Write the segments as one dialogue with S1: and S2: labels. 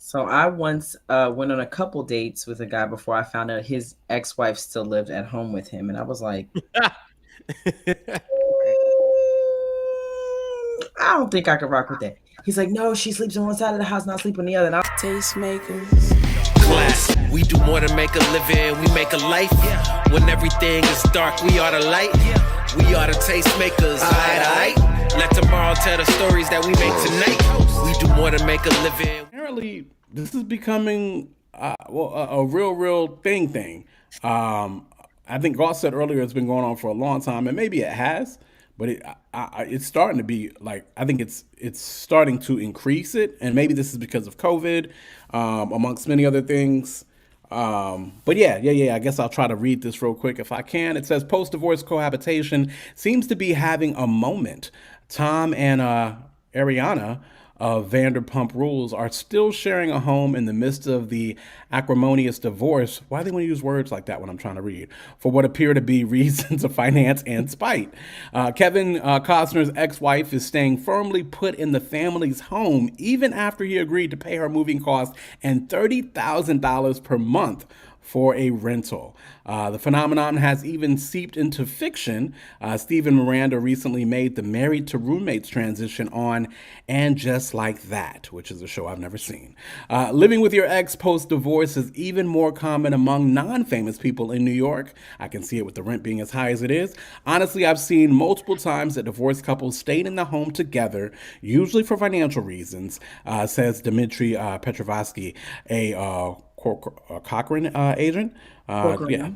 S1: So I once went on a couple dates with a guy before I found out his ex-wife still lived at home with him, and I was like, I don't think I could rock with that. He's like, no, she sleeps on one side of the house, not sleep on the other. And
S2: Tastemakers.
S3: Class. We do more than make a living, we make a life. When everything is dark, we are the light. We are the tastemakers, alright. Let tomorrow tell the stories that we make tonight. We do more than make a living.
S4: Apparently, this is becoming a real thing. I think Goss said earlier it's been going on for a long time, and maybe it has, but it's starting to be like I think it's starting to increase it, and maybe this is because of COVID, amongst many other things. But yeah. I guess I'll try to read this real quick if I can. It says post-divorce cohabitation seems to be having a moment. Tom and Ariana of Vanderpump Rules are still sharing a home in the midst of the acrimonious divorce. Why do they want to use words like that when I'm trying to read? For what appear to be reasons of finance and spite. Kevin Costner's ex-wife is staying firmly put in the family's home even after he agreed to pay her moving costs and $30,000 per month for a rental. The phenomenon has even seeped into fiction. Stephen Miranda recently made the Married to Roommates transition on And Just Like That, which is a show I've never seen. Living with your ex post-divorce is even more common among non-famous people in New York. I can see it with the rent being as high as it is. Honestly, I've seen multiple times that divorced couples stayed in the home together, usually for financial reasons, says Dmitry Petrovsky, a Cochrane agent. Yeah.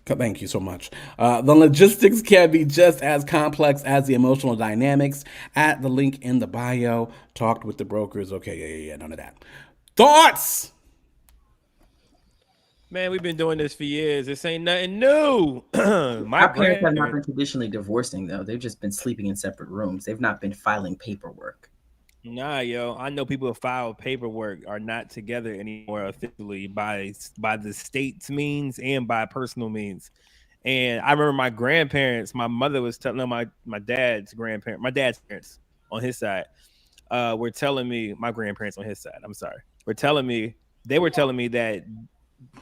S4: Thank you so much. The logistics can be just as complex as the emotional dynamics. At the link in the bio, talked with the brokers. Okay, none of that. Thoughts?
S5: Man, we've been doing this for years. This ain't nothing new.
S1: our parents have not been traditionally divorcing, though. They've just been sleeping in separate rooms. They've not been filing paperwork.
S5: Nah, yo, I know people who file paperwork are not together anymore officially by the state's means and by personal means. And I remember my grandparents. My mother was telling my dad's parents on his side, were telling me my grandparents on his side. I'm sorry, they were telling me that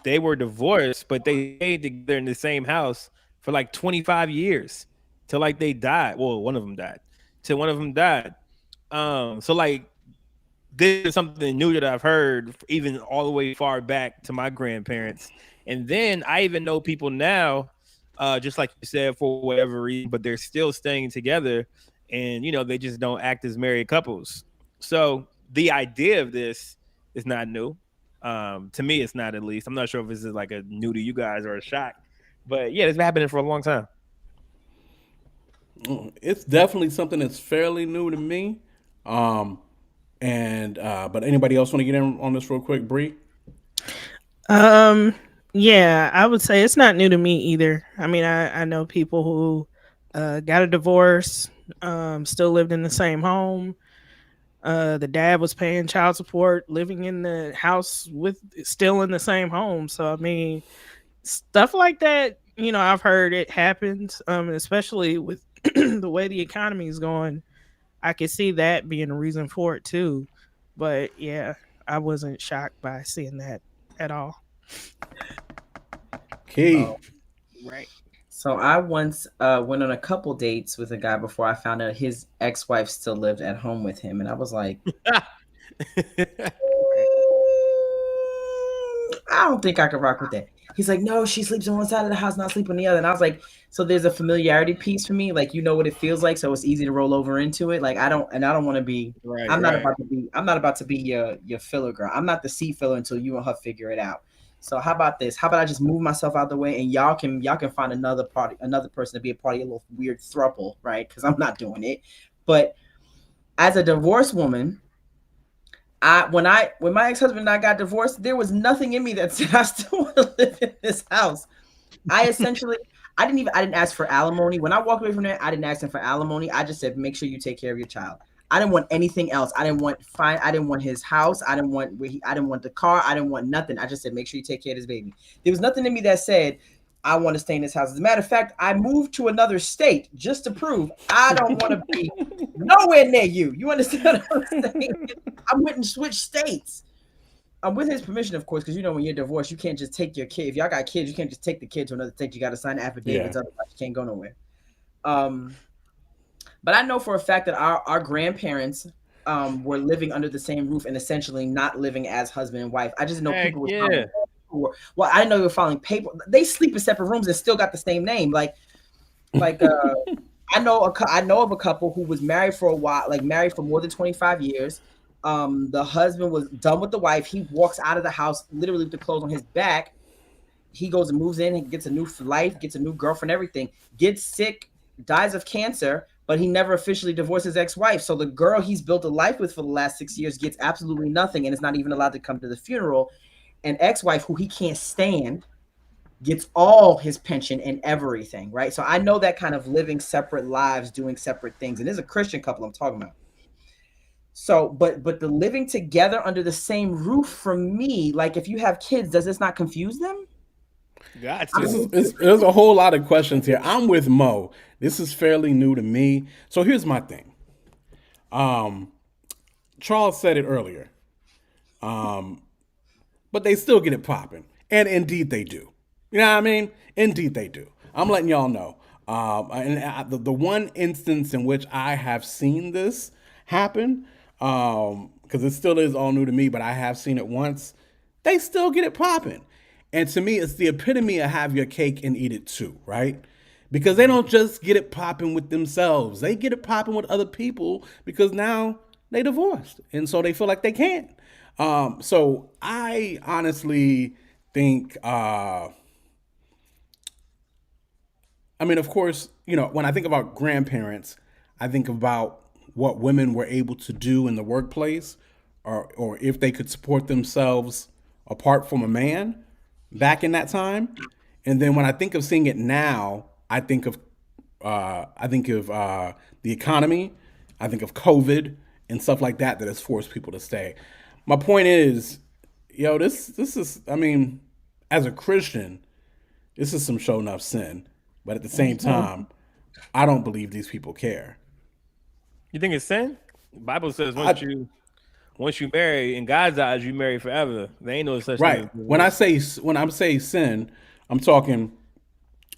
S5: they were divorced, but they stayed together in the same house for like 25 years till like they died. Well, one of them died. Till one of them died. So like this is something new that I've heard even all the way far back to my grandparents. And then I even know people now, just like you said, for whatever reason, but they're still staying together and they just don't act as married couples. So the idea of this is not new. To me, it's not, at least. I'm not sure if this is like a new to you guys or a shock, but yeah, it's been happening for a long time.
S4: It's definitely something that's fairly new to me. But anybody else want to get in on this real quick, Bree?
S2: Yeah, I would say it's not new to me either. I mean, I know people who got a divorce, still lived in the same home. The dad was paying child support, living in the house with still in the same home. So I mean, stuff like that, I've heard it happens, especially with the way the economy is going. I could see that being a reason for it too. But yeah, I wasn't shocked by seeing that at all.
S4: Key.
S5: Right.
S1: So I once went on a couple dates with a guy before I found out his ex-wife still lived at home with him, and I was like, I don't think I could rock with that. He's like, no, she sleeps on one side of the house, not sleep on the other. And I was like, so there's a familiarity piece for me, like what it feels like, so it's easy to roll over into it. Like I don't want to be.
S5: Right,
S1: I'm not
S5: right.
S1: about to be your filler girl. I'm not the seat filler until you and her figure it out. So how about this? How about I just move myself out the way and y'all can find another person to be a part of your little weird throuple, right? Because I'm not doing it. But as a divorced woman, when my ex-husband and I got divorced, there was nothing in me that said I still want to live in this house. I didn't ask for alimony. When I walked away from there, I didn't ask him for alimony. I just said, make sure you take care of your child. I didn't want anything else. I didn't want his house. I didn't want the car. I didn't want nothing. I just said, make sure you take care of this baby. There was nothing in me that said, I want to stay in this house. As a matter of fact, I moved to another state just to prove I don't want to be nowhere near you. You understand what I'm saying? I went and switched states. With his permission, of course, because when you're divorced, you can't just take your kid. If y'all got kids, you can't just take the kid to another state. You got to sign affidavits, otherwise you can't go nowhere. But I know for a fact that our grandparents were living under the same roof and essentially not living as husband and wife. I just know people were filing paper. Well, I know they were filing paper. They sleep in separate rooms and still got the same name. Like I know of a couple who was married for a while, like married for more than 25 years. The husband was done with the wife. He walks out of the house literally with the clothes on his back. He goes and moves in and gets a new life, gets a new girlfriend, everything, gets sick, dies of cancer, but he never officially divorced his ex-wife. So the girl he's built a life with for the last 6 years gets absolutely nothing and is not even allowed to come to the funeral. An ex-wife who he can't stand gets all his pension and everything, right? So I know that kind of living separate lives, doing separate things. And there's a Christian couple I'm talking about. So, but the living together under the same roof, for me, like if you have kids, does this not confuse them?
S4: There's a whole lot of questions here. I'm with Mo. This is fairly new to me. So here's my thing. Charles said it earlier. But they still get it popping. And indeed they do. You know what I mean? Indeed they do. I'm letting y'all know. The one instance in which I have seen this happen, because it still is all new to me, but I have seen it once, they still get it popping. And to me, it's the epitome of have your cake and eat it too, right? Because they don't just get it popping with themselves. They get it popping with other people because now they divorced. And so they feel like they can't. So I honestly think, of course, when I think about grandparents, I think about what women were able to do in the workplace or if they could support themselves apart from a man back in that time. And then when I think of seeing it now, I think of the economy, I think of COVID and stuff like that has forced people to stay. My point is, this is, as a Christian, this is some show enough sin. But at the same time, I don't believe these people care.
S5: You think it's sin? The Bible says once you marry, in God's eyes, you marry forever. There ain't no such thing.
S4: Right. When I say sin, I'm talking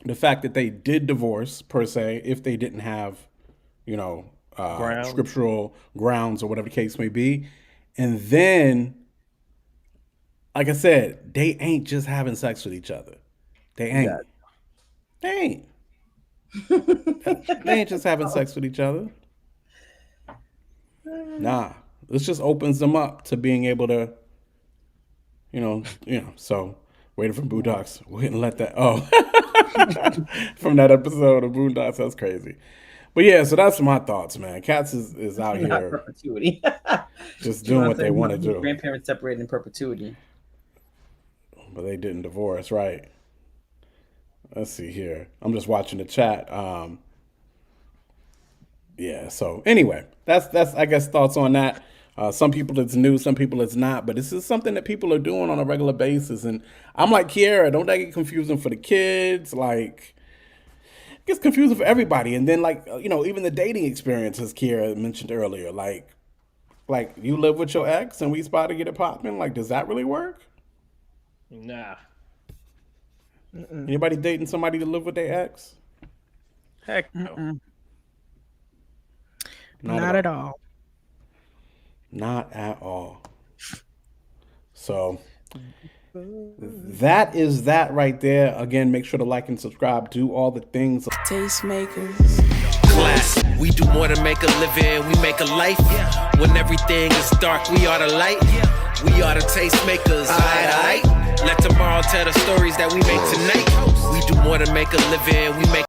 S4: the fact that they did divorce per se, if they didn't have, scriptural grounds or whatever the case may be. And then, like I said, they ain't just having sex with each other. They ain't. Yeah. They ain't just having sex with each other. Nah. This just opens them up to being able to, so waiting for Boondocks. We didn't let that, from that episode of Boondocks, that's crazy. But yeah, so that's my thoughts, man. Cats is out here
S1: perpetuity.
S4: just doing what they want to do.
S1: Grandparents separated in perpetuity.
S4: But they didn't divorce, right? Let's see here. I'm just watching the chat. Yeah, so anyway, that's I guess thoughts on that. Some people it's new, some people it's not, but this is something that people are doing on a regular basis. And I'm like, Kiera, don't that get confusing for the kids? Like, it gets confusing for everybody. And then even the dating experience, as Kiera mentioned earlier, like you live with your ex and we about to get it popping. Like, does that really work?
S5: Nah.
S4: Anybody dating somebody to live with their ex?
S5: Heck no.
S2: Not at all.
S4: Not at all. So that is that right there. Again, make sure to like and subscribe. Do all the things.
S3: Tastemakers. Class. We do more than make a living. We make a life. When everything is dark, we are the light. We are the tastemakers. Aight. Let tomorrow tell the stories that we make tonight. We do more than make a living. We make